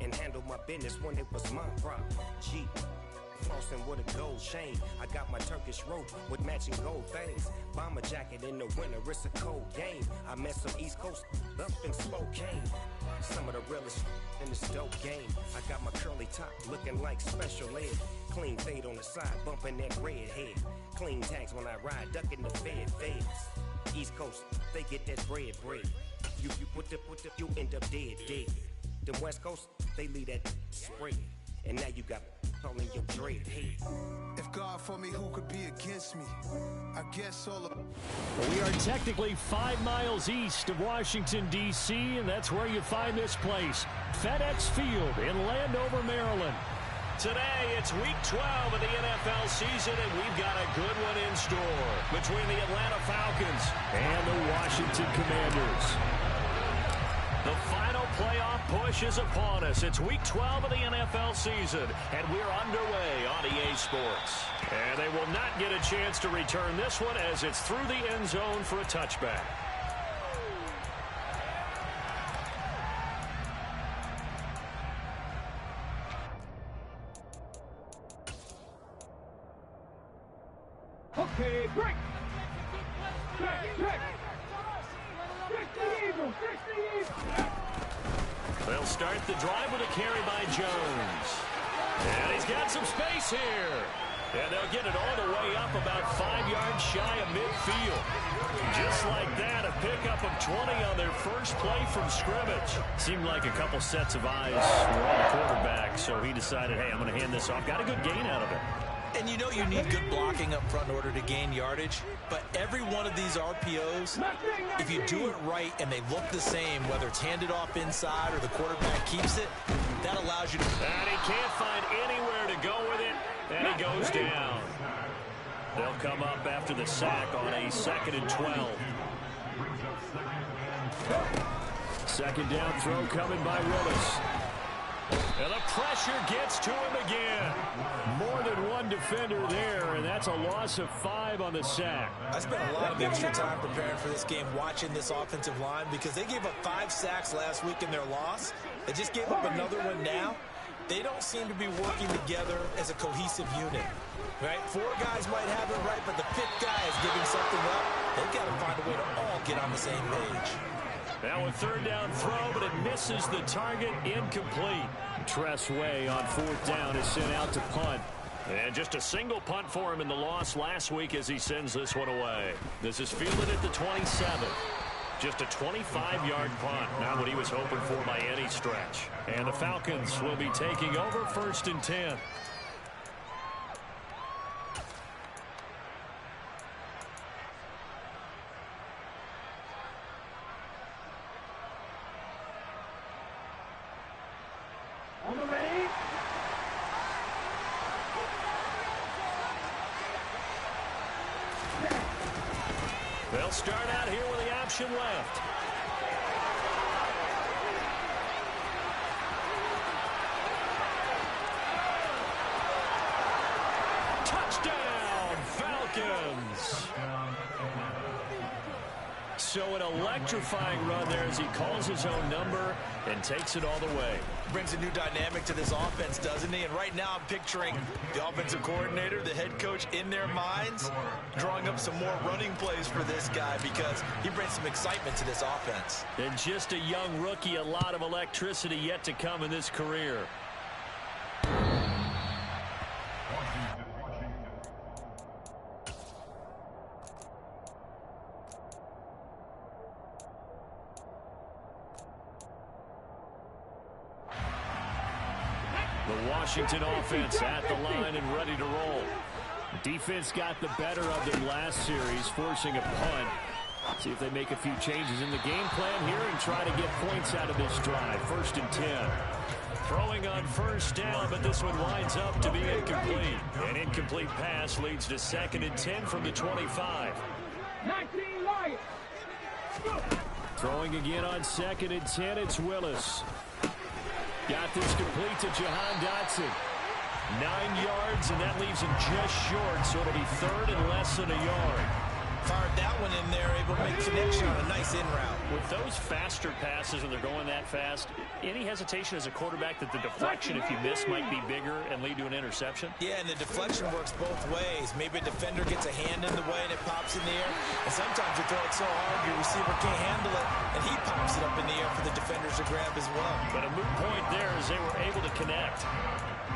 and handle my business when it was my problem. G. Flossing with a gold chain. I got my Turkish rope with matching gold things. Bomber jacket in the winter, it's a cold game. I met some East Coast up in Spokane. Some of the realest in this dope game. I got my curly top looking like special ed. Clean fade on the side, bumping that red head. Clean tags when I ride, ducking the feds. East Coast, they get that bread. You you end up dead. Them West Coast, they leave that spread. And now you got all in your dread head. If God for me, who could be against me? I guess all of... We are technically 5 miles east of Washington, D.C., and that's where you find this place, FedEx Field in Landover, Maryland. Today, it's Week 12 of the NFL season, and we've got a good one in store between the Atlanta Falcons and the Washington Commanders. The final playoff push is upon us. It's Week 12 of the NFL season, and we're underway on EA Sports. And they will not get a chance to return this one as it's through the end zone for a touchback. Okay, break! Break! They'll start the drive with a carry by Jones. And he's got some space here. And they'll get it all the way up about 5 yards shy of midfield. Just like that, a pickup of 20 on their first play from scrimmage. Seemed like a couple sets of eyes were on the quarterback, so he decided, hey, I'm going to hand this off. Got a good gain out of it. And you know you need good blocking up front in order to gain yardage, but every one of these RPOs, if you do it right and they look the same, whether it's handed off inside or the quarterback keeps it, that allows you to... And he can't find anywhere to go with it, and he goes down. They'll come up after the sack on a 2nd and 12. Second down throw coming by Willis. And the pressure gets to him again. More than one defender there, and that's a loss of 5 on the sack. I spent a lot of extra time preparing for this game watching this offensive line because they gave up 5 sacks last week in their loss. They just gave up another one now. They don't seem to be working together as a cohesive unit. Right? 4 guys might have it right, but the 5th guy is giving something up. They've got to find a way to all get on the same page. Now a 3rd down throw, but it misses the target, incomplete. Tress Way on 4th down is sent out to punt. And just a single punt for him in the loss last week as he sends this one away. This is fielded at the 27. Just a 25-yard punt, not what he was hoping for by any stretch. And the Falcons will be taking over 1st and 10. On the ready? They'll start out here with the option left. Touchdown, Falcons! So an electrifying run there as he calls his own number and takes it all the way. Brings a new dynamic to this offense, doesn't he? And right now I'm picturing the offensive coordinator, the head coach in their minds, drawing up some more running plays for this guy because he brings some excitement to this offense. And just a young rookie, a lot of electricity yet to come in this career. The Washington offense at the line and ready to roll. Defense got the better of them last series, forcing a punt. See if they make a few changes in the game plan here and try to get points out of this drive. 1st and 10. Throwing on 1st down, but this one winds up to be incomplete. An incomplete pass leads to 2nd and 10 from the 25. 19 Lions. Throwing again on 2nd and 10, it's Willis. Got this complete to Jahan Dotson. 9 yards, and that leaves him just short, so it'll be 3rd and less than a yard. Fired that one in there, able to make connection on a nice in route. With those faster passes when they're going that fast, any hesitation as a quarterback that the deflection, if you miss, might be bigger and lead to an interception? Yeah, and the deflection works both ways. Maybe a defender gets a hand in the way and it pops in the air. And sometimes you throw it so hard your receiver can't handle it, and he pops it up in the air for the defenders to grab as well. But a moot point there as they were able to connect.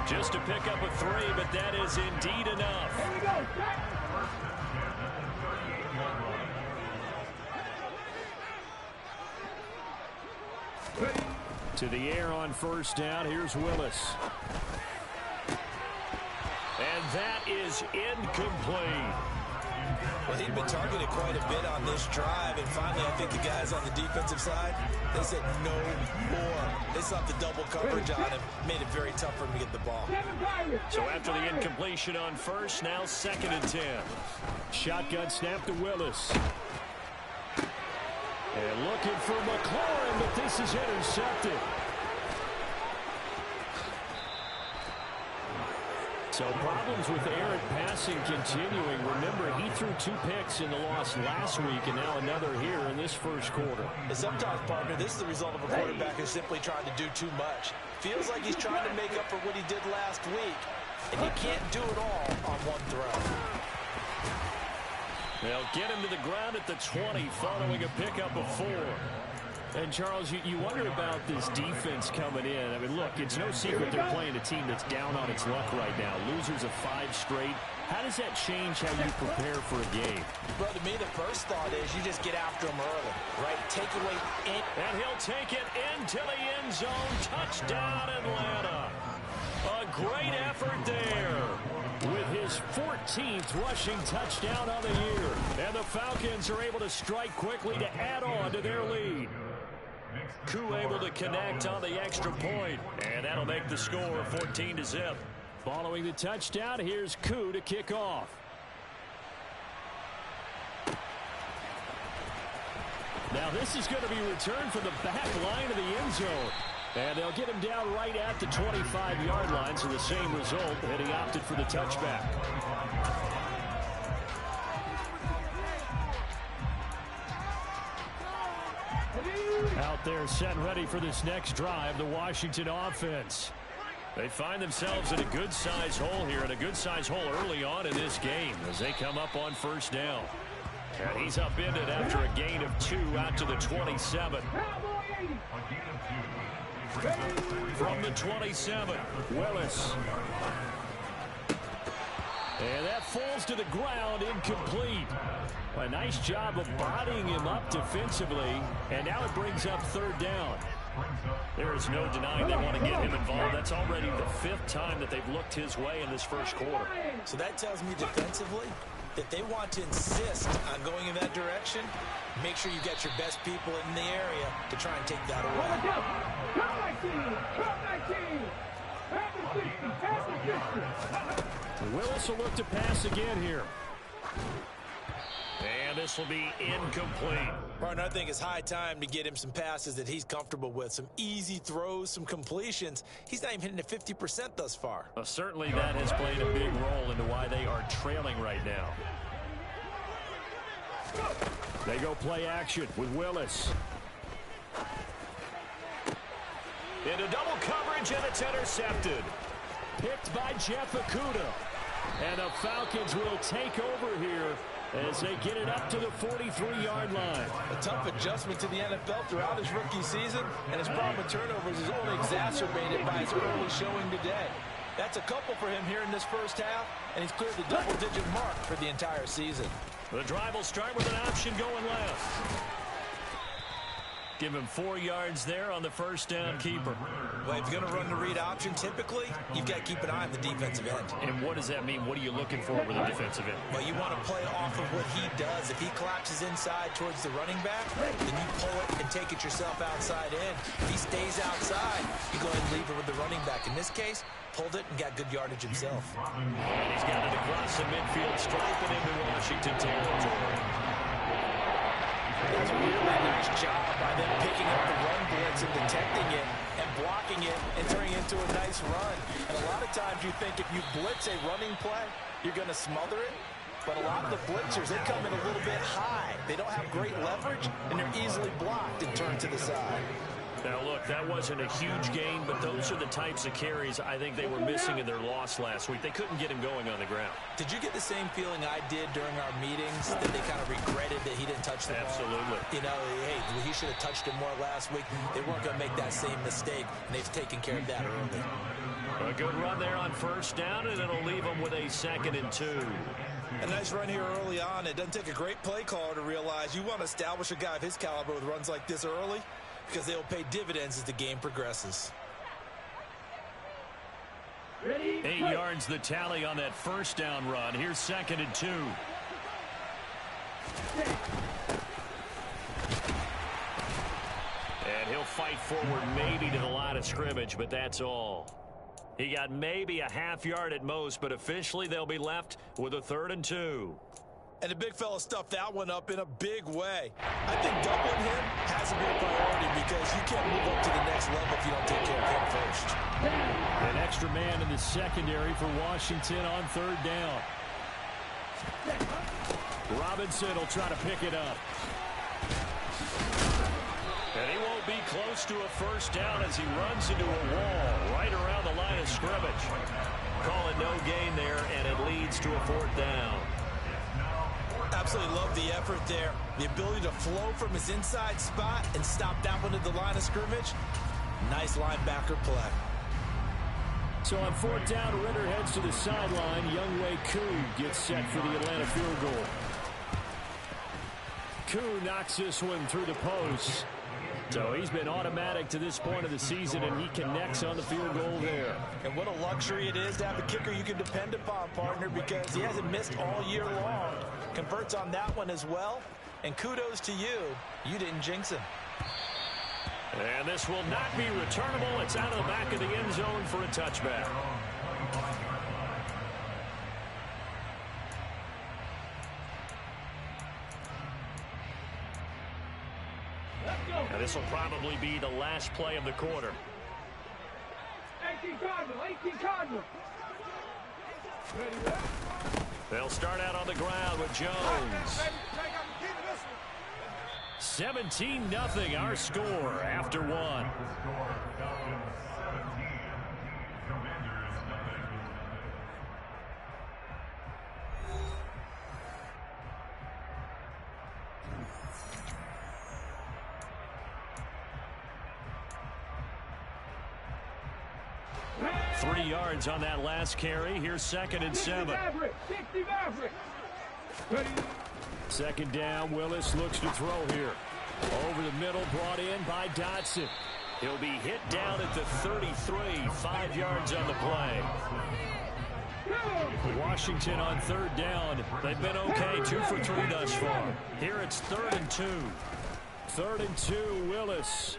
Just to pick up a 3, but that is indeed enough. Here we go. To the air on first down. Here's Willis. And that is incomplete. Well, he'd been targeted quite a bit on this drive, and finally I think the guys on the defensive side, they said no more. They stopped the double coverage on him, made it very tough for him to get the ball. So after the incompletion on first, now 2nd and 10. Shotgun snap to Willis. And looking for McLaurin, but this is intercepted. So problems with errant passing continuing. Remember, he threw 2 picks in the loss last week, and now another here in this first quarter. And sometimes, partner, this is the result of a quarterback who's simply trying to do too much. Feels like he's trying to make up for what he did last week, and he can't do it all on one throw. They'll get him to the ground at the 20 following a pickup of 4. And, Charles, you wonder about this defense coming in. I mean, look, it's no secret they're playing a team that's down on its luck right now. Losers of 5 straight. How does that change how you prepare for a game? Bro, to me, the first thought is you just get after them early, right? Take away in. And he'll take it into the end zone. Touchdown, Atlanta. A great effort there with his 14th rushing touchdown of the year. And the Falcons are able to strike quickly to add on to their lead. Koo able to connect on the extra point, and that'll make the score 14-0. Following the touchdown, here's Koo to kick off. Now this is going to be returned from the back line of the end zone. And they'll get him down right at the 25-yard line, so the same result, and he opted for the touchback. Out there set and ready for this next drive, the Washington offense. They find themselves in a good-sized hole here, and a good-sized hole early on in this game as they come up on first down. And he's upended after a gain of 2 out to the 27. From the 27, Willis. And that falls to the ground, incomplete. A nice job of bodying him up defensively, and now it brings up 3rd down. There is no denying they want to get him involved. That's already the 5th time that they've looked his way in this first quarter. So that tells me defensively that they want to insist on going in that direction. Make sure you get your best people in the area to try and take that away. Willis will look to pass again here. And this will be incomplete. Partner, I think it's high time to get him some passes that he's comfortable with. Some easy throws, some completions. He's not even hitting at 50% thus far. Well, certainly that has played a big role into why they are trailing right now. They go play action with Willis. Into double coverage, and it's intercepted. Picked by Jeff Okudah. And the Falcons will take over here as they get it up to the 43-yard line. A tough adjustment to the NFL throughout his rookie season, and his problem with turnovers is only exacerbated by his early showing today. That's a couple for him here in this first half, and he's cleared the double-digit mark for the entire season. The drive will start with an option going left. Give him 4 yards there on the first down keeper. Well, if you're going to run the read option, typically, you've got to keep an eye on the defensive end. And what does that mean? What are you looking for with a defensive end? Well, you want to play off of what he does. If he collapses inside towards the running back, then you pull it and take it yourself outside in. If he stays outside, you go ahead and leave it with the running back. In this case, pulled it and got good yardage himself. And he's got it across the midfield stripe and into Washington territory. That's a really nice job by them picking up the run blitz and detecting it and blocking it and turning it into a nice run. And a lot of times you think if you blitz a running play, you're going to smother it. but a lot of the blitzers, they come in a little bit high. They don't have great leverage, and they're easily blocked and turned to the side. Now, look, that wasn't a huge gain, but those are the types of carries I think they were missing in their loss last week. They couldn't get him going on the ground. Did you get the same feeling I did during our meetings, that they kind of regretted that he didn't touch the ball? Absolutely. You know, hey, he should have touched it more last week. They weren't going to make that same mistake, and they've taken care of that early. A good run there on first down, and it'll leave them with a 2nd and 2. A nice run here early on. It doesn't take a great play caller to realize you want to establish a guy of his caliber with runs like this early, because they'll pay dividends as the game progresses. 8 yards the tally on that first down run. Here's 2nd and 2. And he'll fight forward maybe to the line of scrimmage, but that's all. He got maybe a half yard at most, but officially they'll be left with a 3rd and 2. And the big fella stuffed that one up in a big way. I think doubling him has to be a priority, because you can't move up to the next level if you don't take care of him first. An extra man in the secondary for Washington on 3rd down. Robinson will try to pick it up. And he won't be close to a first down as he runs into a wall right around the line of scrimmage. Call it no gain there, and it leads to a 4th down. Absolutely love the effort there. The ability to flow from his inside spot and stop that one at the line of scrimmage. Nice linebacker play. So on 4th down, Ritter heads to the sideline. Younghoe Koo gets set for the Atlanta field goal. Koo knocks this one through the post. So he's been automatic to this point of the season, and he connects on the field goal there. And what a luxury it is to have a kicker you can depend upon, partner, because he hasn't missed all year long. Converts on that one as well. And kudos to you. You didn't jinx him. And this will not be returnable. It's out of the back of the end zone for a touchback. And this will probably be the last play of the quarter. 18 Cardinal. They'll start out on the ground with Jones. 17-0 our score after 1. Three yards on that last carry. Here's 2nd and 7. 2nd down. Willis looks to throw here. Over the middle, brought in by Dotson. He'll be hit down at the 33. 5 yards on the play. Washington on 3rd down. They've been okay. 2 for 3 thus far. Here it's 3rd and 2. 3rd and 2, Willis.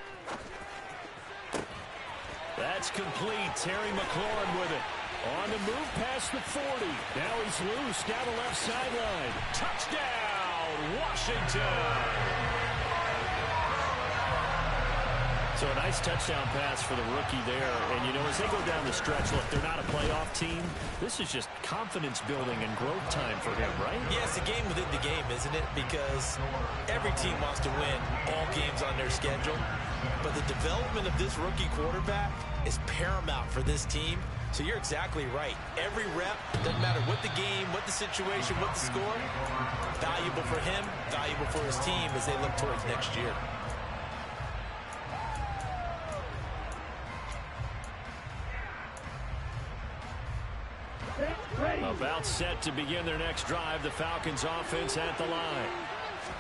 That's complete. Terry McLaurin with it. On the move past the 40. Now he's loose down the left sideline. Touchdown, Washington. So a nice touchdown pass for the rookie there. And, you know, as they go down the stretch, look, they're not a playoff team. This is just confidence building and growth time for him, right? Yeah, it's a game within the game, isn't it? Because every team wants to win all games on their schedule. But the development of this rookie quarterback is paramount for this team. So you're exactly right. Every rep, doesn't matter what the game, what the situation, what the score, valuable for him, valuable for his team as they look towards next year. About set to begin their next drive. The Falcons offense at the line.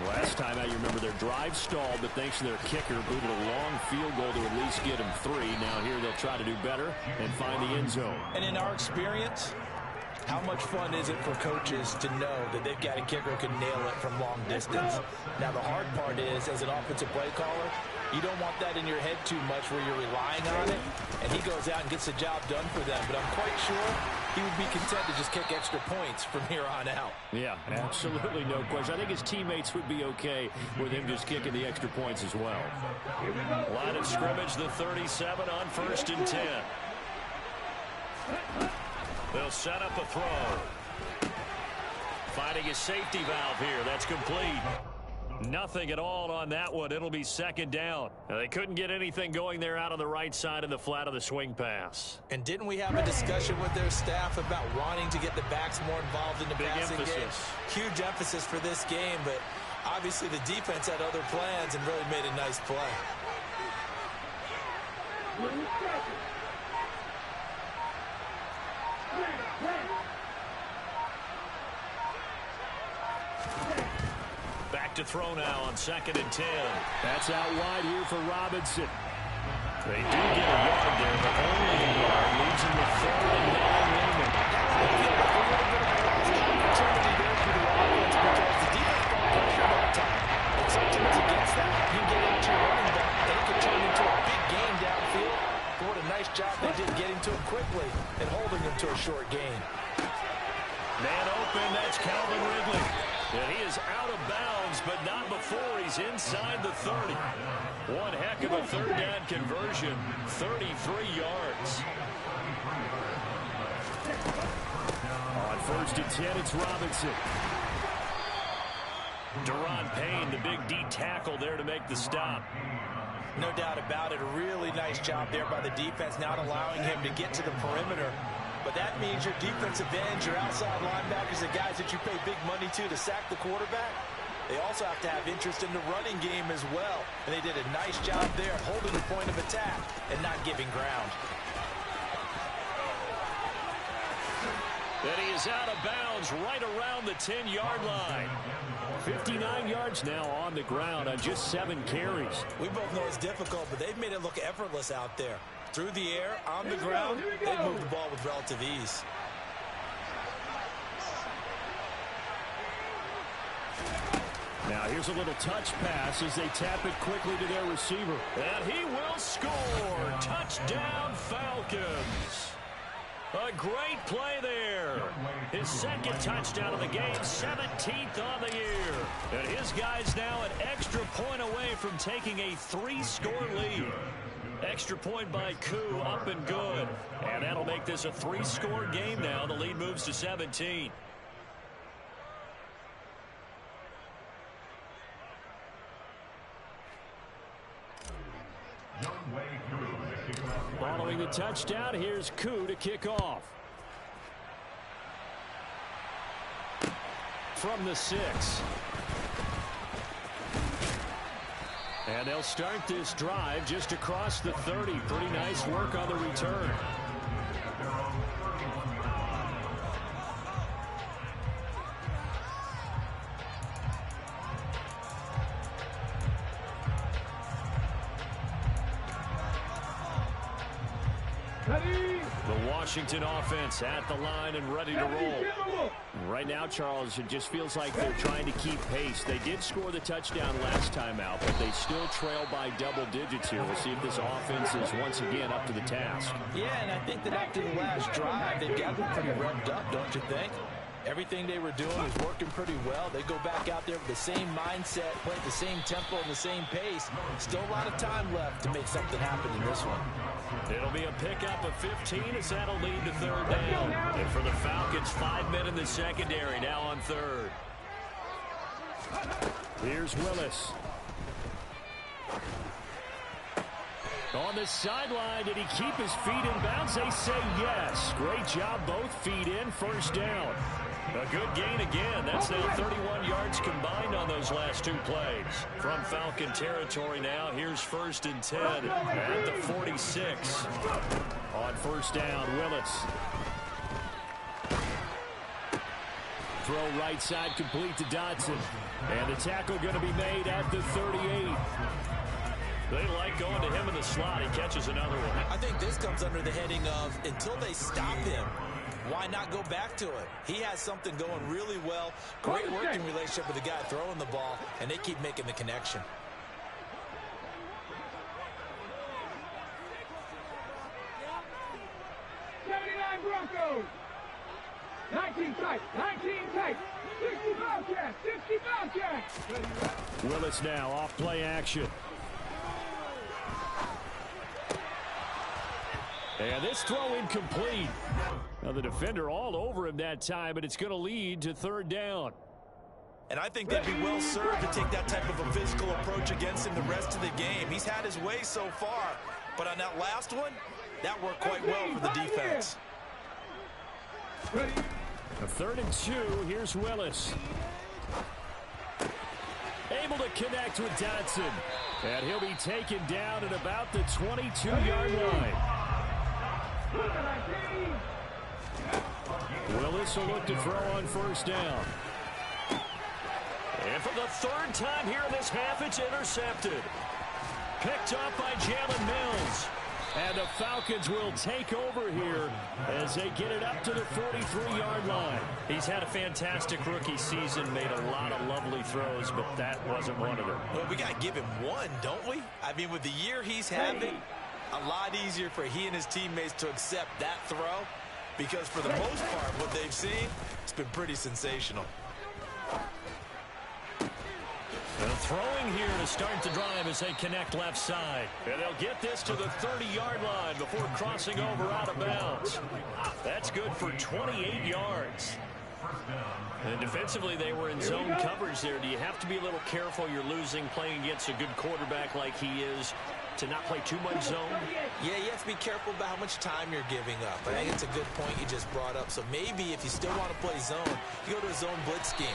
Last time out, you remember their drive stalled, but thanks to their kicker, booted a long field goal to at least get them 3. Now here they'll try to do better and find the end zone. And in our experience, how much fun is it for coaches to know that they've got a kicker who can nail it from long distance? Now the hard part is, as an offensive play caller, you don't want that in your head too much where you're relying on it, and he goes out and gets the job done for them. But I'm quite sure he would be content to just kick extra points from here on out. Yeah, absolutely no question. I think his teammates would be okay with him just kicking the extra points as well. Line of scrimmage, the 37 on 1st and 10. They'll set up a throw. Finding a safety valve here. That's complete. Nothing at all on that one. It'll be second down. Now, they couldn't get anything going there out on the right side of the flat of the swing pass. And didn't we have a discussion with their staff about wanting to get the backs more involved in the passing game? Huge emphasis for this game, but obviously the defense had other plans and really made a nice play. Back to throw now on 2nd and 10. That's out wide here for Robinson. They do get a yard there, but only a yard. Leaves him with 3rd and 9 remaining. I feel like a little bit of opportunity there for the offense because the defense brought pressure all the time. And sometimes against that, you get into a running back, and it can turn into a big game downfield. But what a nice job they did getting to him quickly and holding him to a short gain. Man open, that's Calvin Ridley. And he is out of bounds, but not before he's inside the 30. One heck of a 3rd down conversion, 33 yards. On 1st and 10, it's Robinson. Daron Payne, the big D tackle there to make the stop. No doubt about it. A really nice job there by the defense, not allowing him to get to the perimeter. But that means your defensive ends, your outside linebackers, the guys that you pay big money to sack the quarterback, they also have to have interest in the running game as well. And they did a nice job there holding the point of attack and not giving ground. And he is out of bounds right around the 10-yard line. 59 yards now on the ground on just 7 carries. We both know it's difficult, but they've made it look effortless out there. Through the air, on the ground, they move the ball with relative ease. Now here's a little touch pass as they tap it quickly to their receiver. And he will score. Touchdown, Falcons. A great play there. His 2nd touchdown of the game, 17th on the year. And his guys now an extra point away from taking a 3-score lead. Extra point by Koo, up and good. And that'll make this a 3-score game now. The lead moves to 17. Following the touchdown, here's Koo to kick off. From the 6. And they'll start this drive just across the 30. Pretty nice work on the return. The Washington offense at the line and ready to roll. Right now, Charles, it just feels like they're trying to keep pace. They did score the touchdown last time out, but they still trail by double digits here. We'll see if this offense is once again up to the task. Yeah, and I think that after the last drive, they've gotten pretty revved up, don't you think? Everything they were doing was working pretty well. They go back out there with the same mindset, play at the same tempo and the same pace. Still a lot of time left to make something happen in this one. It'll be a pickup of 15 as that'll lead to 3rd down. And for the Falcons, 5 men in the secondary now on 3rd. Here's Willis. On the sideline, did he keep his feet in bounds? They say yes. Great job, both feet in, 1st down. A good gain again. That's now 31 yards combined on those last 2 plays. From Falcon territory now, here's 1st and 10 at the 46. On 1st down, Willis. Throw right side complete to Dotson. And the tackle going to be made at the 38. They like going to him in the slot. He catches another one. I think this comes under the heading of until they stop him, why not go back to it? He has something going really well. Great working relationship with the guy throwing the ball, and they keep making the connection. Broncos. 19 tight, 19 tight. 60 Bobcats, 60 Bobcats. Willis now off play action. And this throw incomplete. Now the defender all over him that time, but it's going to lead to third down. And I think they'd be well served to take that type of a physical approach against him the rest of the game. He's had his way so far, but on that last one, that worked quite well for the defense. A 3rd and 2. Here's Willis. Able to connect with Dotson. And he'll be taken down at about the 22-yard line. Willis will look to throw on first down. And for the 3rd time here in this half, it's intercepted. Picked up by Jalen Mills. And the Falcons will take over here as they get it up to the 43-yard line. He's had a fantastic rookie season, made a lot of lovely throws, but that wasn't one of them. Well, we got to give him one, don't we? I mean, with the year he's having, a lot easier for he and his teammates to accept that throw because for the most part, what they've seen, it's been pretty sensational. And throwing here to start the drive as they connect left side. And they'll get this to the 30-yard line before crossing over out of bounds. That's good for 28 yards. And defensively, they were in zone coverage there. Do you have to be a little careful? You're losing playing against a good quarterback like he is to not play too much zone? Yeah, you have to be careful about how much time you're giving up. I think it's a good point you just brought up. So maybe if you still want to play zone, you go to a zone blitz scheme.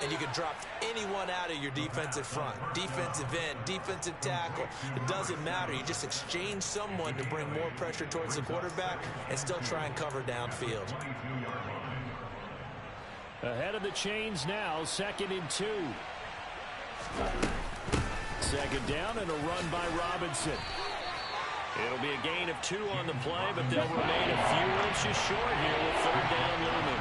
And you can drop anyone out of your defensive front. Defensive end, defensive tackle. It doesn't matter. You just exchange someone to bring more pressure towards the quarterback and still try and cover downfield. Ahead of the chains now, 2nd and 2. 2nd down and a run by Robinson. It'll be a gain of 2 on the play, but they'll remain a few inches short here with 3rd down looming.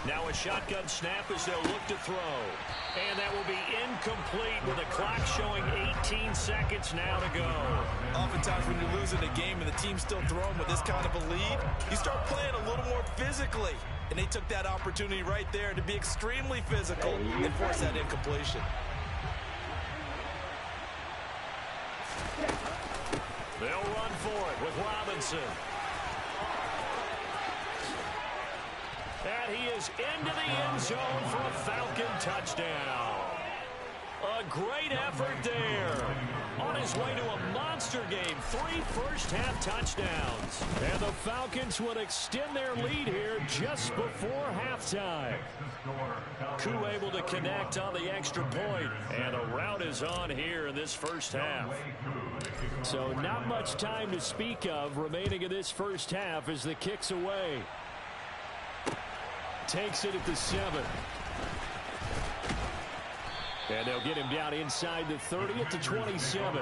Now a shotgun snap as they'll look to throw. And that will be incomplete with the clock showing 18 seconds now to go. Oftentimes when you're losing a game and the team's still throwing with this kind of a lead, you start playing a little more physically. And they took that opportunity right there to be extremely physical and force that incompletion. They'll run for it with Robinson. And he is into the end zone for a Falcon touchdown. A great effort there. On his way to a monster game, 3 first-half touchdowns. And the Falcons would extend their lead here just before halftime. Koo able to connect on the extra point. And a rout is on here in this first half. So not much time to speak of remaining in this first half as the kick's away. Takes it at the 7. And they'll get him down inside the 30 at the 27.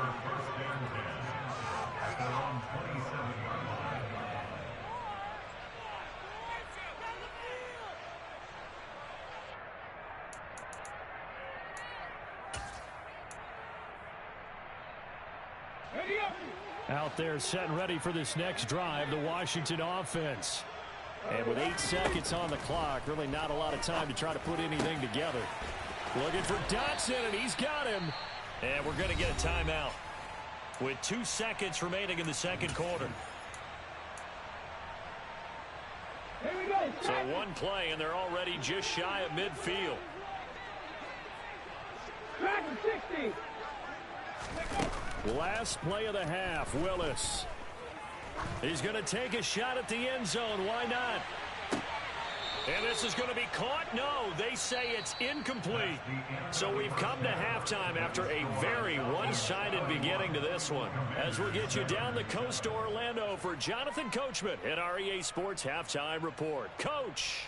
Out there set and ready for this next drive, the Washington offense. And with 8 seconds on the clock, really not a lot of time to try to put anything together. Looking for Dotson, and he's got him. And we're going to get a timeout with 2 seconds remaining in the second quarter. So one play, and they're already just shy of midfield. Last play of the half, Willis. He's going to take a shot at the end zone. Why not? And this is going to be caught? No, they say it's incomplete. So we've come to halftime after a very one-sided beginning to this one. As we'll get you down the coast to Orlando for Jonathan Coachman at our EA Sports Halftime Report. Coach.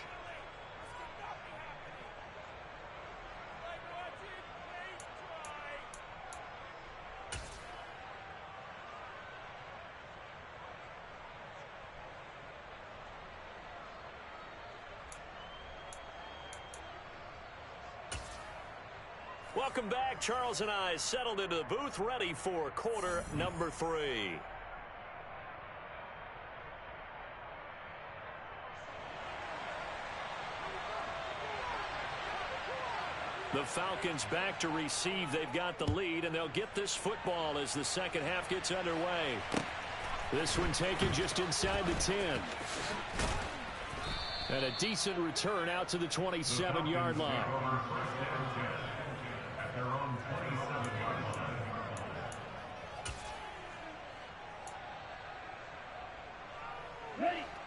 Welcome back. Charles and I settled into the booth, ready for quarter number 3. The Falcons back to receive. They've got the lead, and they'll get this football as the second half gets underway. This one taken just inside the 10. And a decent return out to the 27-yard line.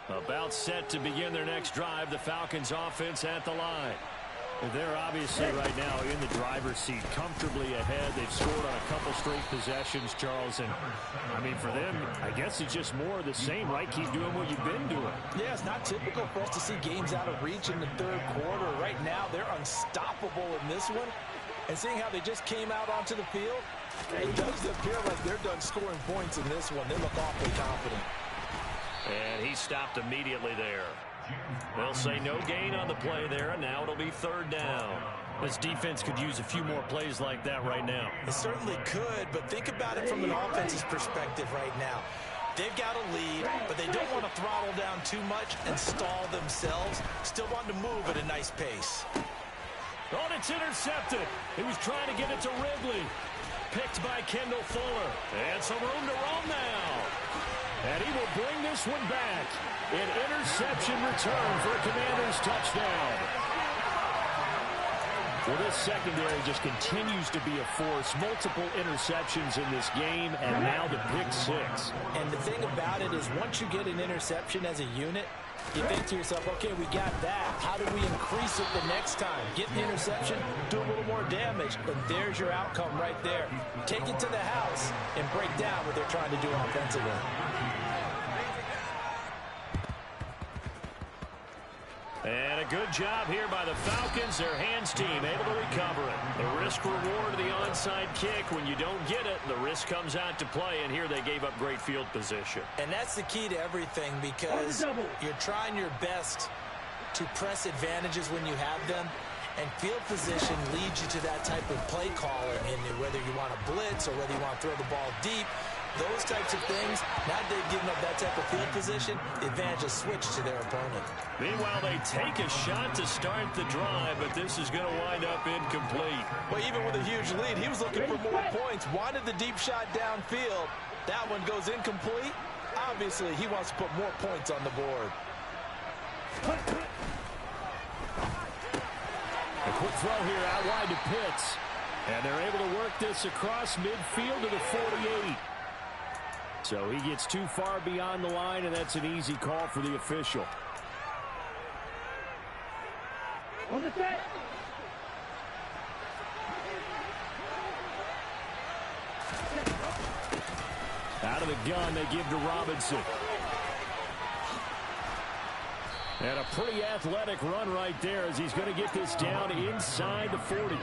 About set to begin their next drive. The Falcons offense at the line. They're obviously right now in the driver's seat, comfortably ahead. They've scored on a couple straight possessions, Charles. And, I mean, for them, I guess it's just more of the same, right? Keep doing what you've been doing. Yeah, it's not typical for us to see games out of reach in the third quarter. Right now, they're unstoppable in this one. And seeing how they just came out onto the field, it does appear like they're done scoring points in this one. They look awfully confident. And he stopped immediately there. They'll say no gain on the play there, and now it'll be third down. This defense could use a few more plays like that right now. It certainly could, but think about it from an offense's perspective right now. They've got a lead, but they don't want to throttle down too much and stall themselves. Still want to move at a nice pace. Oh, and it's intercepted. He was trying to get it to Ridley. Picked by Kendall Fuller. And some room to roam now. And he will bring this one back. An interception return for a Commanders touchdown. Well, this secondary just continues to be a force. Multiple interceptions in this game, and now the pick six. And the thing about it is once you get an interception as a unit, you think to yourself, okay, we got that. How do we increase it the next time? Get the interception, do a little more damage, and there's your outcome right there. Take it to the house and break down what they're trying to do offensively. And a good job here by the Falcons. Their hands team able to recover it. The risk reward of the onside kick. When you don't get it, the risk comes out to play, and here they gave up great field position. And that's the key to everything, because you're trying your best to press advantages when you have them, and field position leads you to that type of play calling, and whether you want to blitz or whether you want to throw the ball deep, those types of things, now that they've given up that type of field position, the advantage is switched to their opponent. Meanwhile, they take a shot to start the drive, but this is going to wind up incomplete. Well, even with a huge lead, he was looking for more points. Wanted the deep shot downfield. That one goes incomplete. Obviously, he wants to put more points on the board. A quick throw here out wide to Pitts. And they're able to work this across midfield to the 48. So he gets too far beyond the line, and that's an easy call for the official. On the set. Out of the gun, they give to Robinson. And a pretty athletic run right there as he's going to get this down inside the 40.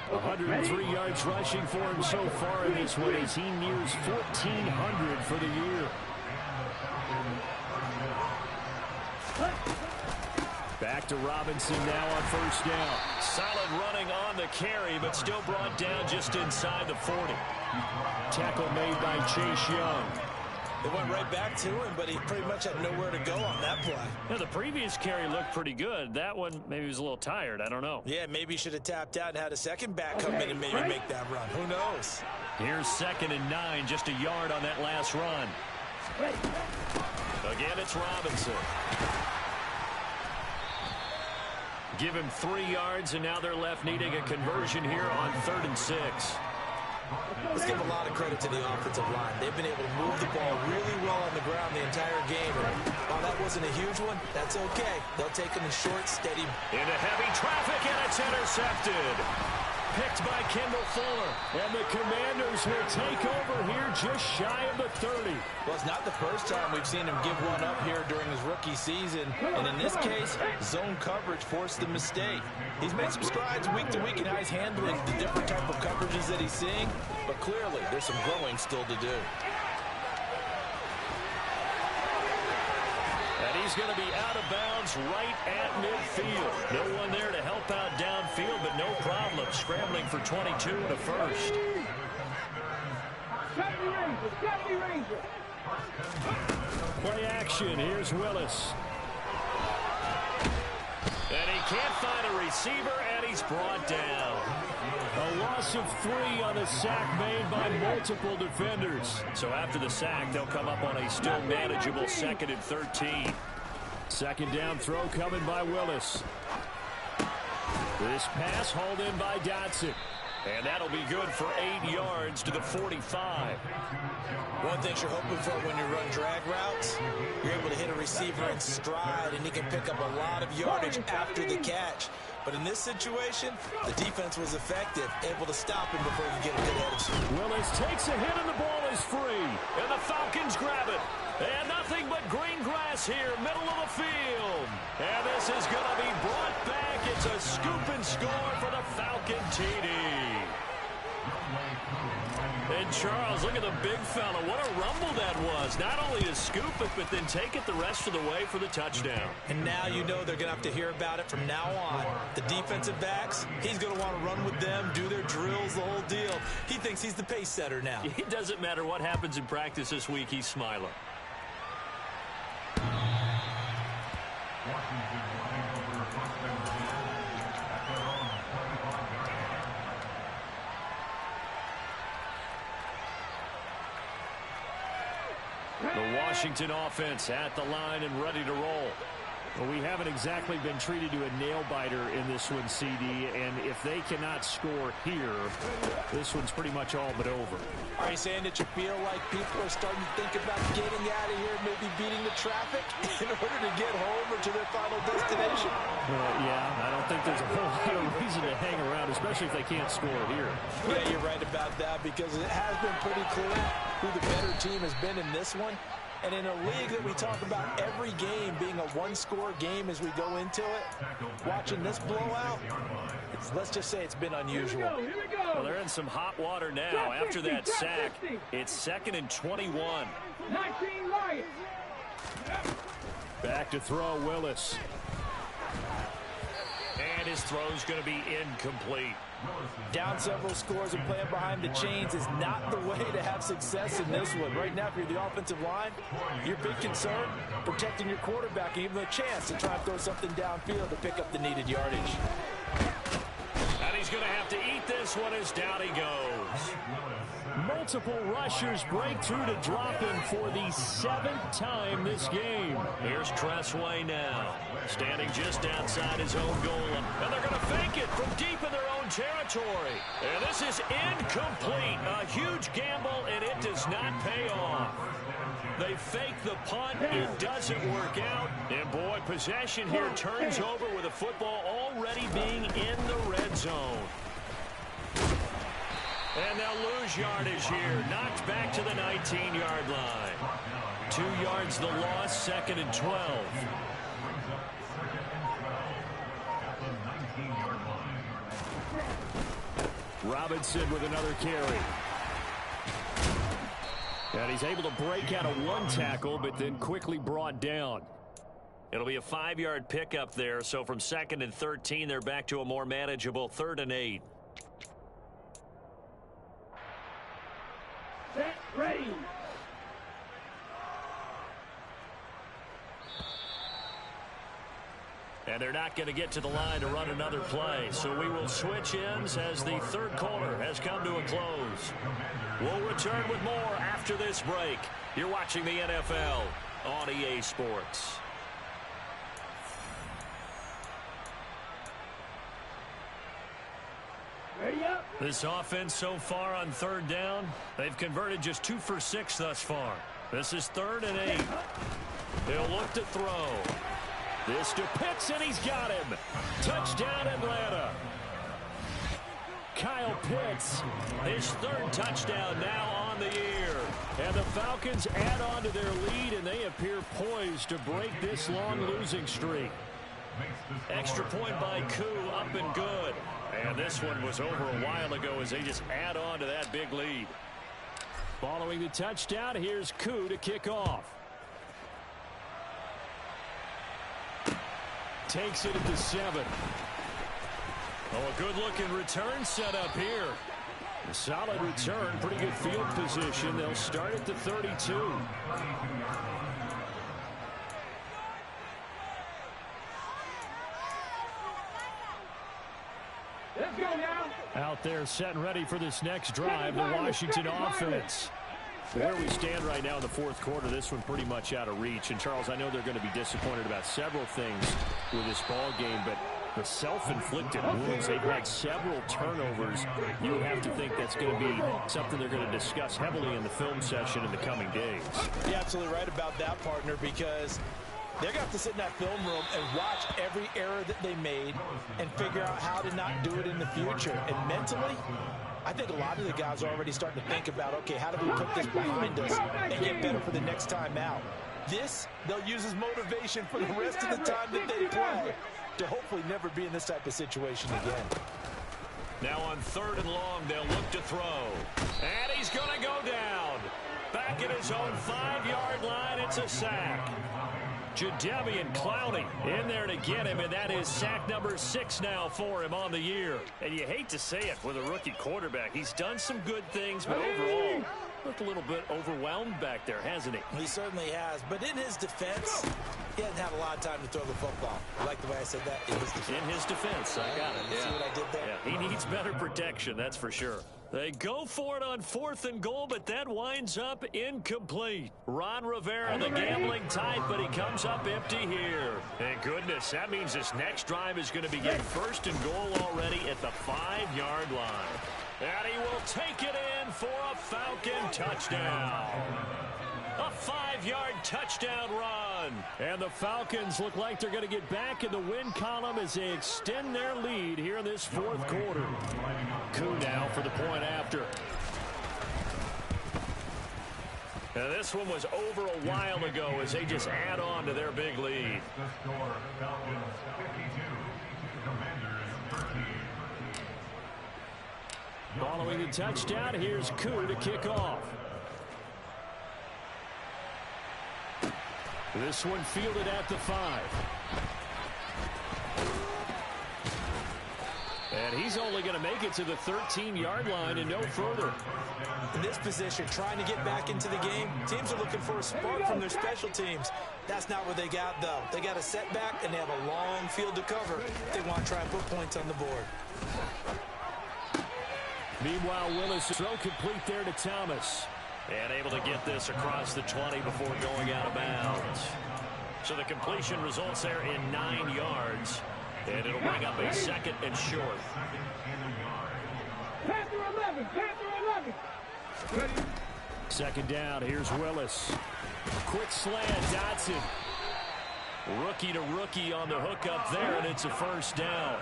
103 yards rushing for him so far in this one as he nears 1,400 for the year. Back to Robinson now on first down. Solid running on the carry, but still brought down just inside the 40. Tackle made by Chase Young. They went right back to him, but he pretty much had nowhere to go on that play. Yeah, the previous carry looked pretty good. That one, maybe he was a little tired. I don't know. Yeah, maybe he should have tapped out and had a second back come in and maybe make that run. Who knows? Here's 2nd and 9, just a yard on that last run. Again, it's Robinson. Give him 3 yards, and now they're left needing a conversion here on 3rd and 6. Let's give a lot of credit to the offensive line. They've been able to move the ball really well on the ground the entire game. And while that wasn't a huge one, that's okay. They'll take them in short, steady. Into heavy traffic, and it's intercepted. Picked by Kendall Fuller. And the Commanders will take over here just shy of the 30. Well, it's not the first time we've seen him give one up here during his rookie season. And in this case, zone coverage forced the mistake. He's made some strides week to week in how he's handling the different type of coverages that he's seeing. But clearly, there's some growing still to do. And he's going to be out of bounds right at midfield. No one there to help out downfield, but no problem. Scrambling for 22 and a first. 70 Ranger. Play action. Here's Willis. And he can't find a receiver, and he's brought down. A loss of 3 on the sack made by multiple defenders. So after the sack, they'll come up on a still manageable 2nd and 13. Second down throw coming by Willis. This pass hauled in by Dotson. And that'll be good for 8 yards to the 45. One thing you're hoping for when you run drag routes, you're able to hit a receiver in stride, and he can pick up a lot of yardage after the catch. But in this situation, the defense was effective, able to stop him before he could get a good head of steam. Willis takes a hit, and the ball is free. And the Falcons grab it. And nothing but green grass here, middle of the field. And this is going to be brought back. It's a scoop and score for the Falcon TD. And Charles, look at the big fella. What a rumble that was. Not only to scoop it, but then take it the rest of the way for the touchdown. And now you know they're going to have to hear about it from now on. The defensive backs, he's going to want to run with them, do their drills, the whole deal. He thinks he's the pace setter now. It doesn't matter what happens in practice this week, he's smiling. The Washington offense at the line and ready to roll. Well, we haven't exactly been treated to a nail-biter in this one, CD, and if they cannot score here, this one's pretty much all but over. Are you saying that you feel like people are starting to think about getting out of here, maybe beating the traffic in order to get home or to their final destination? Yeah, I don't think there's a whole lot of reason to hang around, especially if they can't score here. Yeah, you're right about that, because it has been pretty clear who the better team has been in this one. And in a league that we talk about every game being a one-score game as we go into it, watching this blowout, let's just say it's been unusual. Here we go. Well, they're in some hot water now. After that sack, it's 2nd and 21. 19 Lions. Back to throw, Willis. And his throw's going to be incomplete. Down several scores and playing behind the chains is not the way to have success in this one. Right now, if you're the offensive line, your big concern, protecting your quarterback and even a chance to try and throw something downfield to pick up the needed yardage. And he's going to have to eat this one as down he goes. Multiple rushers break through to drop him for the 7th time this game. Here's Tressway now, standing just outside his own goal. And they're going to fake it from deep in their own territory. And this is incomplete. A huge gamble, and it does not pay off. They fake the punt. It doesn't work out. And, boy, possession here turns over with the football already being in the red zone. And they'll lose yardage here. Knocked back to the 19-yard line. 2 yards the loss, 2nd and 12. Robinson with another carry. And he's able to break out of one tackle, but then quickly brought down. It'll be a 5-yard pickup there, so from 2nd and 13, they're back to a more manageable 3rd and 8. Set, ready. And they're not going to get to the line to run another play. So we will switch ends as the 3rd quarter has come to a close. We'll return with more after this break. You're watching the NFL on EA Sports. Ready up. This offense so far on 3rd down, they've converted just 2 for 6 thus far. This is 3rd and 8. He'll look to throw. This to Pitts, and he's got him. Touchdown, Atlanta. Kyle Pitts, his 3rd touchdown now on the year. And the Falcons add on to their lead, and they appear poised to break this long losing streak. Extra point by Koo, up and good. And this one was over a while ago as they just add on to that big lead. Following the touchdown, here's Koo to kick off. Takes it at the 7. Oh, a good-looking return set up here. A solid return, pretty good field position. They'll start at the 32. Let's go now. Out there set and ready for this next drive, the Washington offense. Where we stand right now in the fourth quarter, this one pretty much out of reach. And, Charles, I know they're going to be disappointed about several things with this ball game, but the self-inflicted wounds, they've had several turnovers. You would have to think that's going to be something they're going to discuss heavily in the film session in the coming days. You're absolutely right about that, partner, because they're going to have to sit in that film room and watch every error that they made and figure out how to not do it in the future. And mentally, I think a lot of the guys are already starting to think about, okay, how do we put this behind us and get better for the next time out? This, they'll use as motivation for the rest of the time that they play to hopefully never be in this type of situation again. Now on 3rd and long, they'll look to throw. And he's going to go down. Back at his own 5-yard line, it's a sack. Jadeveon Clowney in there to get him, and that is sack number 6 now for him on the year. And you hate to say it with a rookie quarterback. He's done some good things, but overall, looked a little bit overwhelmed back there, hasn't he? He certainly has, but in his defense, he hasn't had a lot of time to throw the football. I like the way I said that, in his defense. In his defense, I got it. See what I did there? Yeah, he needs better protection, that's for sure. They go for it on 4th and goal, but that winds up incomplete. Ron Rivera, the gambling type, but he comes up empty here. Thank goodness, that means this next drive is going to begin 1st and goal already at the 5-yard line. And he will take it in for a Falcon touchdown. A 5-yard touchdown run. And the Falcons look like they're going to get back in the win column as they extend their lead here in this 4th quarter. Koo now for the point after. Now this one was over a while ago as they just add on to their big lead. Following the touchdown, here's Koo to kick off. This one fielded at the 5. And he's only going to make it to the 13-yard line and no further. In this position, trying to get back into the game, teams are looking for a spark from their special teams. That's not what they got, though. They got a setback, and they have a long field to cover if they want to try and put points on the board. Meanwhile, Willis throw complete there to Thomas. And able to get this across the 20 before going out of bounds. So the completion results there in 9 yards. And it'll bring up a 2nd and short. Panther 11, Panther 11. 2nd down, here's Willis. Quick slant, Dotson. Rookie to rookie on the hook up there, and it's a 1st down.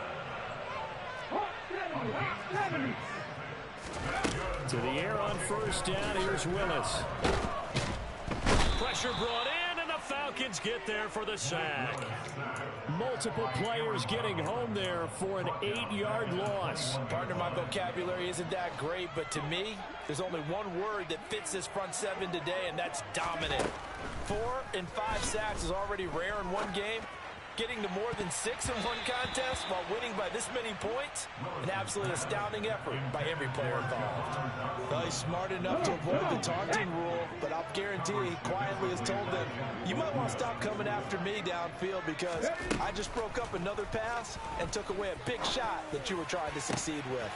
To the air on 1st down, here's Willis. Pressure brought in, and the Falcons get there for the sack. Multiple players getting home there for an 8-yard loss. Partner, my vocabulary isn't that great, but to me, there's only one word that fits this front 7 today, and that's dominant. 4 and 5 sacks is already rare in one game. Getting to more than 6 in one contest while winning by this many points, an absolutely astounding effort by every player involved. Well, he's smart enough to avoid the taunting rule, but I'll guarantee he quietly has told them, you might want to stop coming after me downfield because I just broke up another pass and took away a big shot that you were trying to succeed with.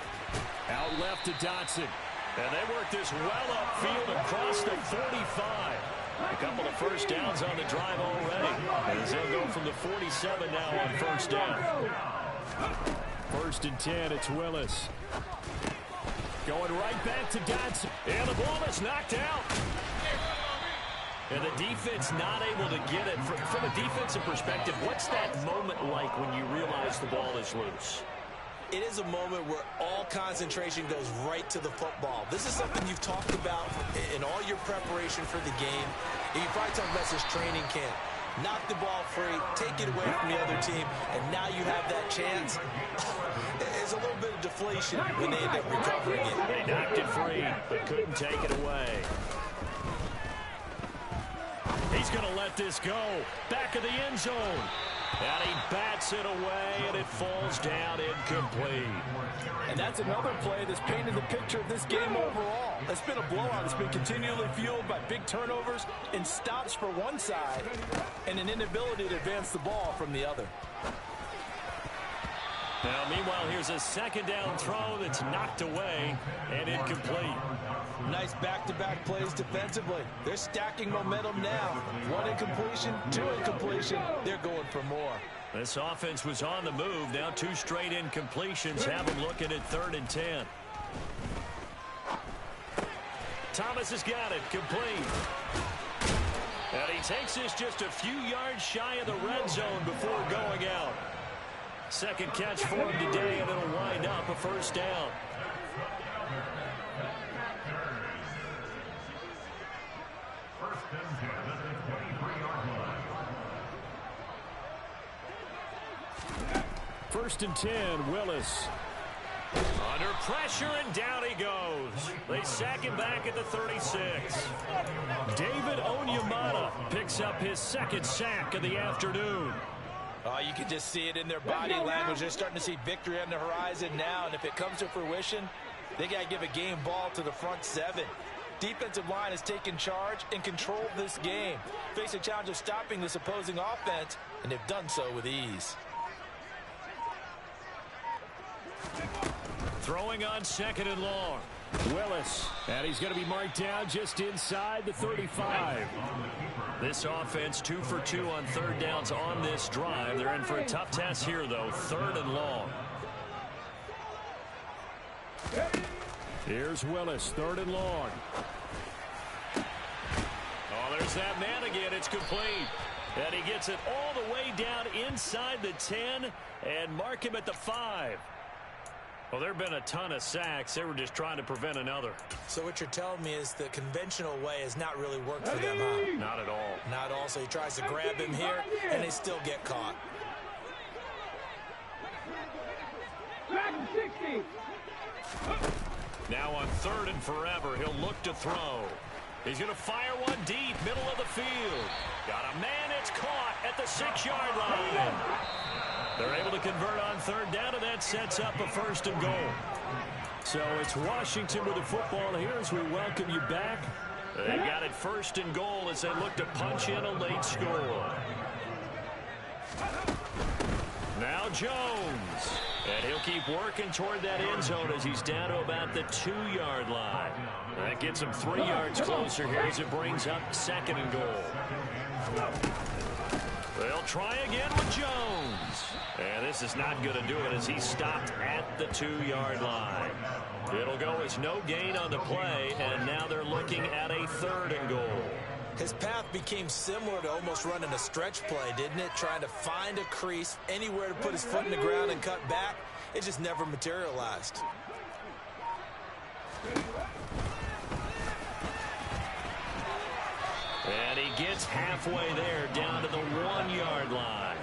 Out left to Dotson. And they work this well upfield across the 45. A couple of 1st downs on the drive already. As they'll go from the 47 now on 1st down. 1st and 10, it's Willis. Going right back to Dotson. And the ball is knocked out. And the defense not able to get it. From a defensive perspective, what's that moment like when you realize the ball is loose? It is a moment where all concentration goes right to the football. This is something you've talked about in all your preparation for the game. And you probably talked about this training camp. Knock the ball free, take it away from the other team, and now you have that chance. There's a little bit of deflation when they end up recovering it. They knocked it free, but couldn't take it away. He's going to let this go. Back of the end zone. And he bats it away, and it falls down incomplete. And that's another play that's painted the picture of this game overall. It's been a blowout. It's been continually fueled by big turnovers and stops for one side and an inability to advance the ball from the other. Now, meanwhile, here's a second down throw that's knocked away and incomplete. Nice back-to-back plays defensively. They're stacking momentum now. 1 incompletion, 2 incompletion. They're going for more. This offense was on the move. Now 2 straight incompletions have them looking at 3rd and 10. Thomas has got it. Complete. And he takes this just a few yards shy of the red zone before going out. Second catch for him today, and it'll wind up a first down. First and 10, Willis. Under pressure, and down he goes. They sack him back at the 36. David Onyemata picks up his 2nd sack of the afternoon. Oh, you can just see it in their body language. They're starting to see victory on the horizon now, and if it comes to fruition, they got to give a game ball to the front 7. Defensive line has taken charge and controlled this game. Face a challenge of stopping this opposing offense, and they've done so with ease. Throwing on 2nd and long. Willis. And he's going to be marked down just inside the 35. This offense 2 for 2 on 3rd downs on this drive. They're in for a tough task here, though. 3rd and long. Here's Willis. 3rd and long. Oh, there's that man again. It's complete. And he gets it all the way down inside the 10 and mark him at the 5. Well, there have been a ton of sacks. They were just trying to prevent another. So what you're telling me is the conventional way has not really worked for them, huh? Not at all. Not at all. So he tries to grab him here, and they still get caught. Now on 3rd and forever, he'll look to throw. He's going to fire one deep, middle of the field. Got a man, it's caught at the 6-yard line. They're able to convert on 3rd down, and that sets up a 1st and goal. So it's Washington with the football here as we welcome you back. They got it 1st and goal as they look to punch in a late score. Now Jones. And he'll keep working toward that end zone as he's down to about the 2-yard line. That gets him 3 yards closer here as it brings up 2nd and goal. They'll try again with Jones. And this is not going to do it as he's stopped at the 2-yard line. It'll go as no gain on the play, and now they're looking at a 3rd and goal. His path became similar to almost running a stretch play, didn't it? Trying to find a crease, anywhere to put his foot in the ground and cut back. It just never materialized. And he gets halfway there, down to the 1-yard line.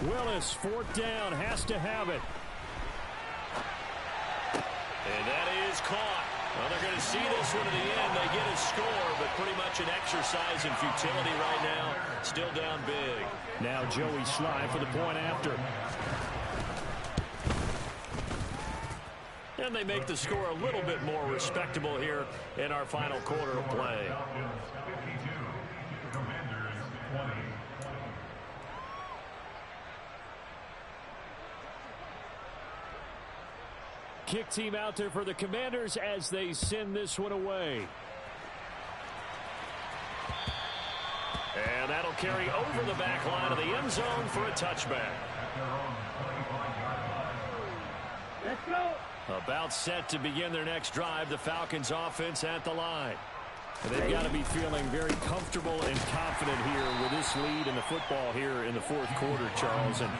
Willis, 4th down, has to have it. And that is caught. Well, they're going to see this one to the end. They get a score, but pretty much an exercise in futility right now. Still down big. Now Joey Sly for the point after. And they make the score a little bit more respectable here in our final quarter of play. Kick team out there for the Commanders as they send this one away. And that'll carry over the back line of the end zone for a touchback. Let's go. About set to begin their next drive, the Falcons offense at the line. And they've got to be feeling very comfortable and confident here with this lead in the football here in the 4th quarter, Charles. And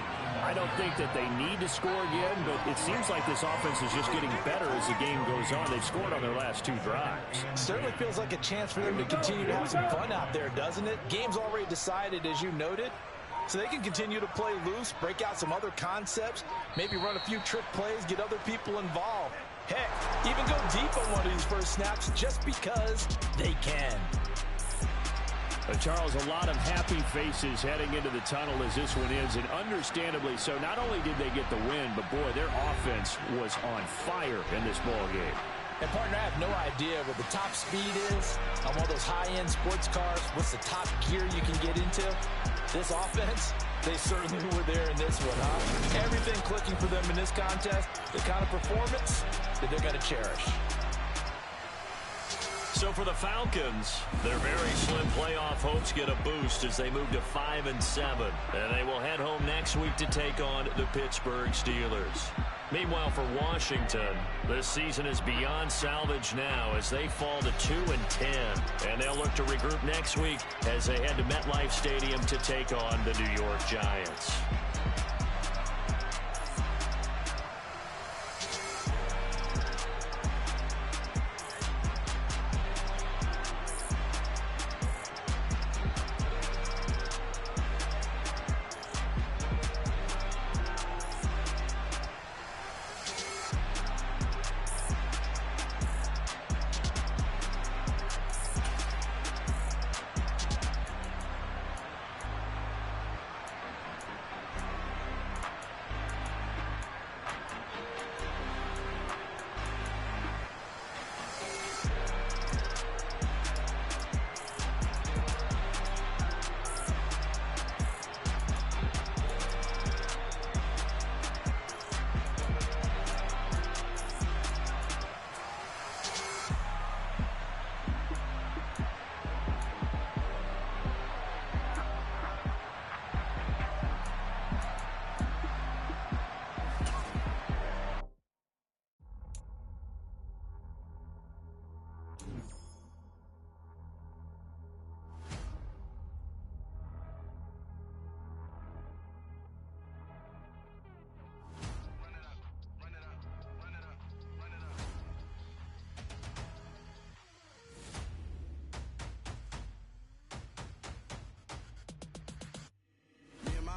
I don't think that they need to score again, but it seems like this offense is just getting better as the game goes on. They've scored on their last 2 drives. Certainly feels like a chance for them to continue to have some fun out there, doesn't it? Game's already decided, as you noted. So they can continue to play loose, break out some other concepts, maybe run a few trick plays, get other people involved. Heck, even go deep on one of these first snaps just because they can. Charles, a lot of happy faces heading into the tunnel as this one is, and understandably so. Not only did they get the win, but boy, their offense was on fire in this ball game. And, partner, I have no idea what the top speed is on one of those high-end sports cars. What's the top gear you can get into? This offense, they certainly were there in this one, huh? Everything clicking for them in this contest, the kind of performance that they're going to cherish. So for the Falcons, their very slim playoff hopes get a boost as they move to 5-7. And they will head home next week to take on the Pittsburgh Steelers. Meanwhile, for Washington, this season is beyond salvage now as they fall to 2-10. And they'll look to regroup next week as they head to MetLife Stadium to take on the New York Giants.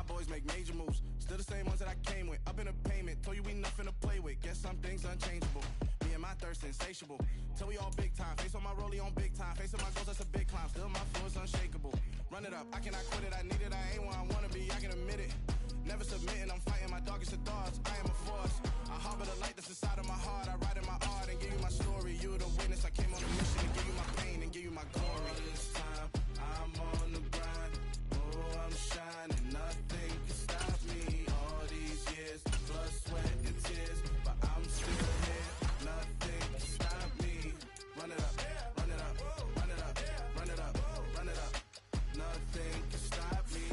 Boys make major moves, still the same ones that I came with. Up in a payment, told you we nothing to play with. Guess some things unchangeable. Me and my thirst insatiable. Till we all big time. Face on my rollie on big time. Facing my goals, that's a big climb. Still my flow is unshakable. Run it up, I cannot quit it. I need it, I ain't where I wanna be. I can admit it. Never submitting, I'm fighting my darkest of thoughts. I am a force. I harbor the light that's inside of my heart. I write in my art and give you my story. You the witness. I came on a mission to give you my pain and give you my glory. All this time, I'm on the grind. Oh, I'm shining. Nothing can stop me. All these years, blood, sweat, and tears, but I'm still here. Nothing can stop me. Run it up, run it up, run it up, run it up, run it up. Nothing can stop me.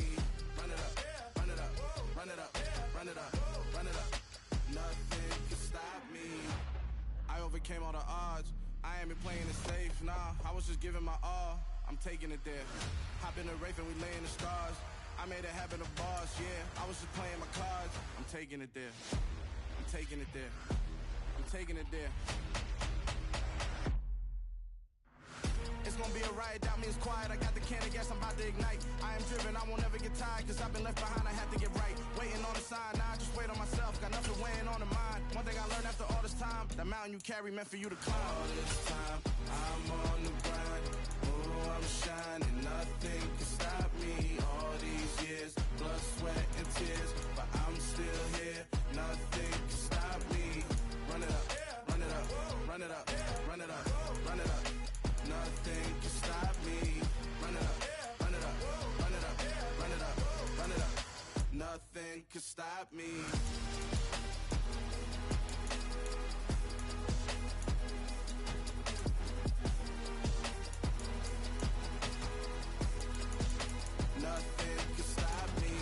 Run it up, run it up, run it up, run it up, run it up. Nothing can stop me. I overcame all the odds. I ain't been playing it safe, nah. I was just giving my all. I'm taking it there. Hop in the Wraith and we lay in the stars. I made it happen, the boss, yeah. I was just playing my cards. I'm taking it there. I'm taking it there. I'm taking it there. It's gonna be a riot, doubt me it's quiet. I got the can of gas, I'm about to ignite. I am driven, I won't ever get tired, cause I've been left behind, I have to get right. Waiting on the sign, now I just wait on myself. Got nothing weighing on the mind. One thing I learned after all this time, the mountain you carry meant for you to climb. All this time, I'm on the grind. Oh, I'm shining, nothing can stop me. All these years, blood, sweat, and tears, but I'm still here. Nothing can stop me. Run it up, run it up, run it up, run it up, run it up. Nothing can stop me. Run it up, run it up, run it up, run it up, run it up. Nothing can stop me. Nothing can stop me.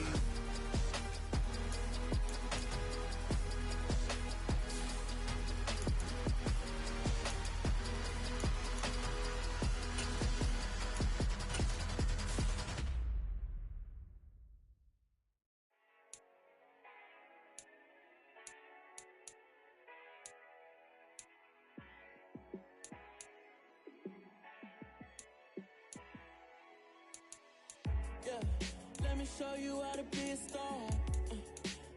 Yeah, let me show you how to be a star.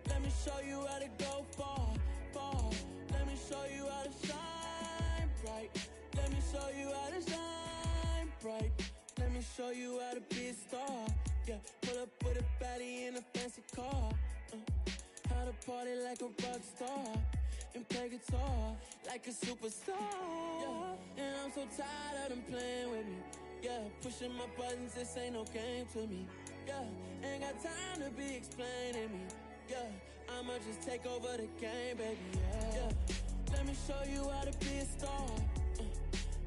Let me show you how to go far, far. Let me show you how to shine bright. Let me show you how to shine bright. Let me show you how to be a star. Yeah, pull up with a baddie in a fancy car. How to party like a rock star. and play guitar like a superstar. Yeah, and I'm so tired of them playing with me. Yeah, pushing my buttons, this ain't no game to me. Yeah, ain't got time to be explaining me. Yeah, I'ma just take over the game, baby. Yeah. Let me show you how to be a star.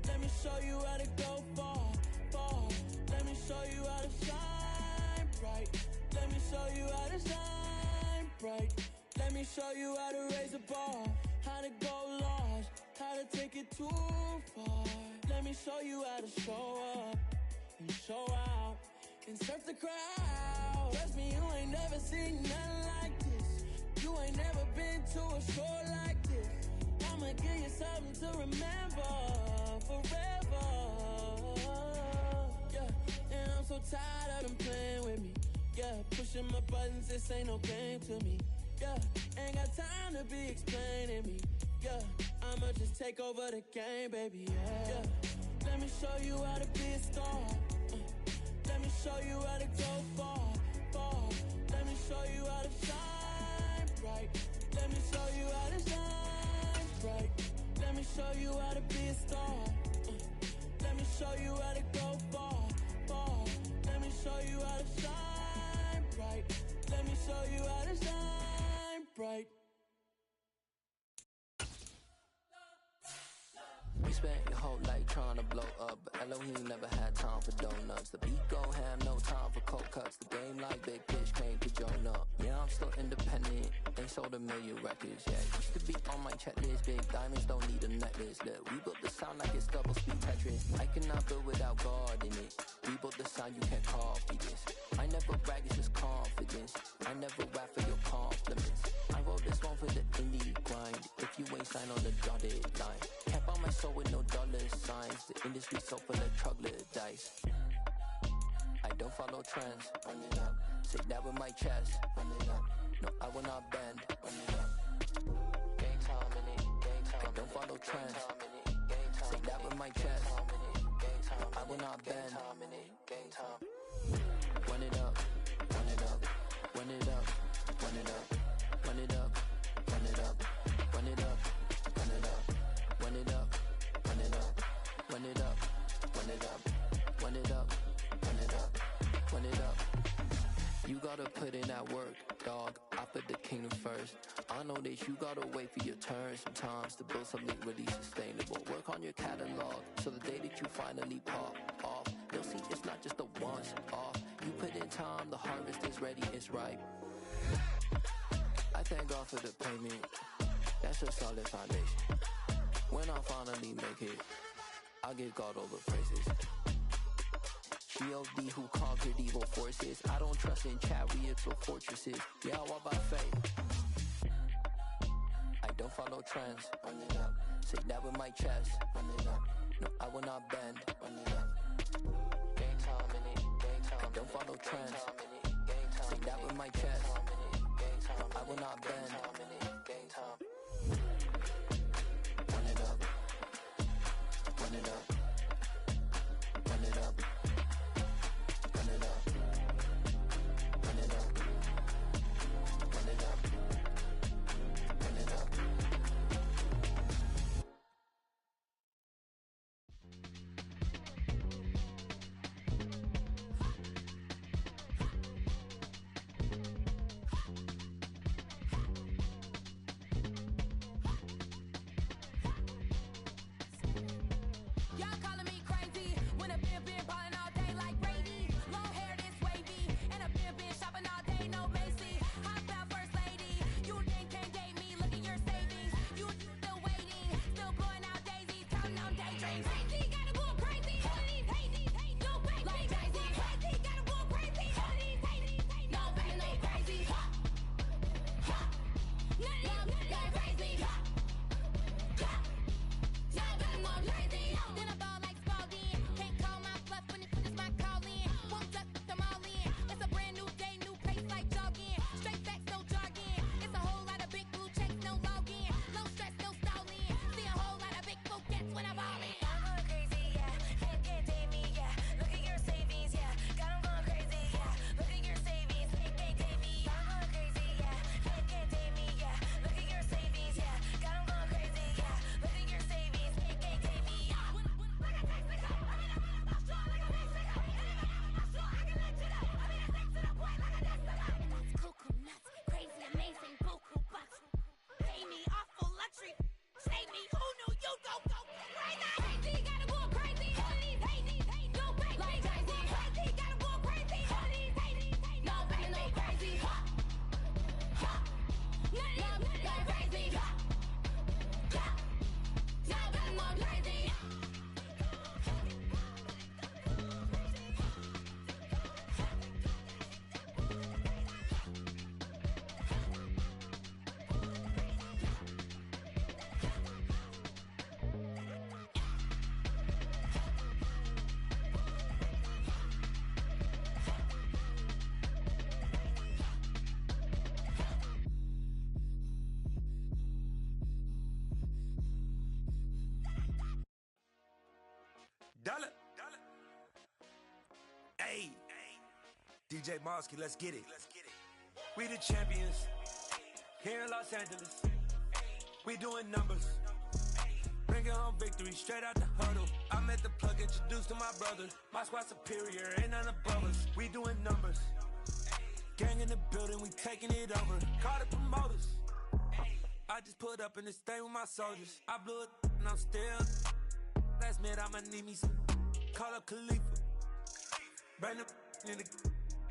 Let me show you how to go far, far. Let me show you how to shine bright. Let me show you how to shine bright. Let me show you how to raise a bar, how to go large, how to take it too far. Let me show you how to show up and show out and surf the crowd. Trust me, you ain't never seen nothing like this. You ain't never been to a show like this. I'ma give you something to remember forever. Yeah, and I'm so tired of them playing with me. Yeah, pushing my buttons, this ain't no game to me. Yeah, ain't got time to be explaining me. Yeah, I'ma just take over the game, baby. Yeah, let me show you how to be a star. Let me show you how to go far, far. Let me show you how to shine bright. Let me show you how to shine bright. Let me show you how to be a star. Let me show you how to go far, far. Let me show you how to shine bright. Let me show you how to shine bright. We spent your whole life trying to blow up, but Elohim never had time for donuts. The beat go ham, no time for cold cuts. The game like Big Fish came to Jonah. Yeah, I'm still independent, they sold 1 million records. Yeah, used to be on my checklist. Big diamonds don't need a necklace. Look, we built the sound like it's double speed Tetris. I cannot build without God in it. We built the sound, you can't copy this. I never brag, it's just confidence. I never rap for your compliments. I wrote this one for the indie grind. If you ain't signed on the dotted line, can't buy my soul with no dollar signs. The industry so full of troglodytes. I don't follow trends. Run it up. Say that with my chest. Run it up. No, I will not bend. Run it up. Gang time in it. Gang time. I don't follow trends. Say that with my chest. No, I will not bend. Gang time. Run it up. Run it up. Run it up. Run it up. Run it up. Run it up. Run it up. Run it up. Run it up. Run it up. Run it up. Run it up. Run it up. Run it up. Run it up. You gotta put in that work, dog. I put the kingdom first. I know that you gotta wait for your turn sometimes to build something really sustainable. Work on your catalog, so the day that you finally pop off, you'll see it's not just a once off. You put in time, the harvest is ready, it's ripe. I thank God for the payment. That's a solid foundation. When I finally make it, I'll give God all the praises. G.O.D. who conquered evil forces. I don't trust in chariots or fortresses. Yeah, I walk by faith. I don't follow trends. Run it up. Say that with my chest. Run it up. No, I will not bend. Run it up. Gang time in it. Gang time. I don't follow trends. Say that with my chest. No, I will not bend. Gang time. Run it up. Run it up. Run it up. Run it up. Run it up. Run it up. Run it up. Dollar. Hey, DJ Mosky, let's get it. We the champions here in Los Angeles. We doing numbers. Bringing home victory straight out the huddle. I'm at the plug, introduced to my brother. My squad superior, ain't none above us. We doing numbers. Gang in the building, we taking it over. Call the promoters. I just put up in this thing with my soldiers. I blew it and I'm still. Last minute I'ma need me some. Call up Khalifa. Bring them in the.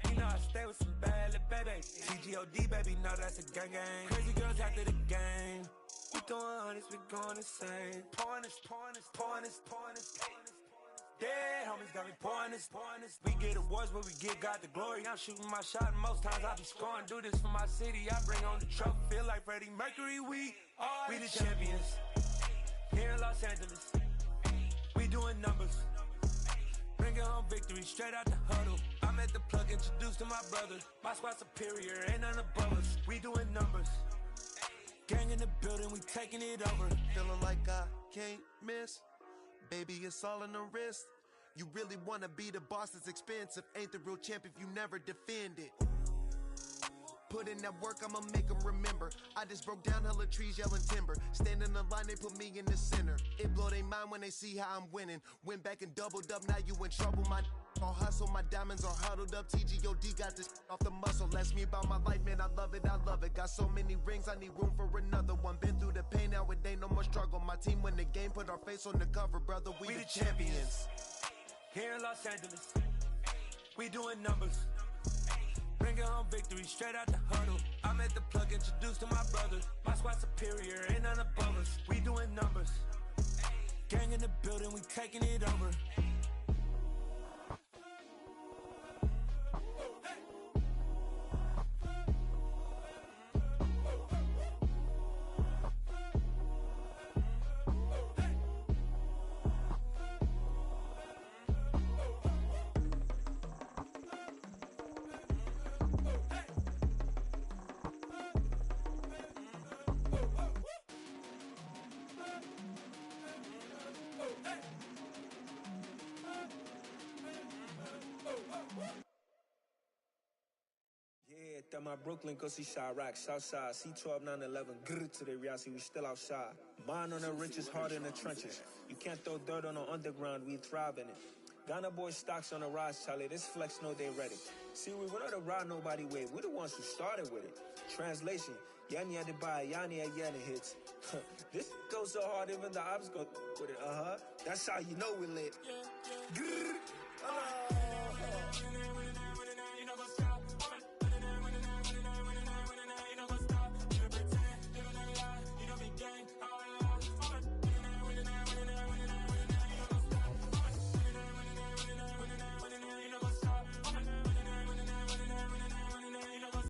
You know I stay with some bad little babies. TGOD baby, know that's a gang gang. Crazy girls after the game. We throwing hundreds, we going insane. Pouring this. Dead homies got me pouring this. We get awards, but we give God the glory. I'm shooting my shot, and most times I be scoring. Do this for my city, I bring on the trophy. Feel like Freddie Mercury, we the champions. Here in Los Angeles, we doing numbers. Bringing home victory straight out the huddle. I'm at the plug, introduced to my brother. My squad superior, ain't none above us. We doing numbers. Gang in the building, we taking it over. Feeling like I can't miss. Baby, it's all in the wrist. You really wanna be the boss, it's expensive. Ain't the real champ if you never defend it. Put in that work, I'ma make them remember. I just broke down hella trees, yelling timber. Stand in the line, they put me in the center. It blow their mind when they see how I'm winning. Went back and doubled up, now you in trouble. My all hustle, my diamonds are huddled up. TGOD got this off the muscle. Ask me about my life, man, I love it. Got so many rings, I need room for another one. Been through the pain, now it ain't no more struggle. My team win the game, put our face on the cover, brother. We the champions. Here in Los Angeles, we doing numbers. Bringing home victory straight out the huddle. I'm at the plug, introduced to my brother. My squad superior, ain't none above us. We doing numbers. Gang in the building, we taking it over. At my Brooklyn, go see Chirac, Southside, C12, 911, grrr to the reality, we still outside. Mine on the riches, hard in the trenches. You can't throw dirt on the underground, we thrive in it. Ghana boys stocks on the rise, Charlie, this flex know they ready. See, we were not the ride nobody wave, we the ones who started with it. Translation, Yanni had to buy, Yanni at Yanni hits. This goes so hard, even the ops go with it, That's how you know we lit. Grrr.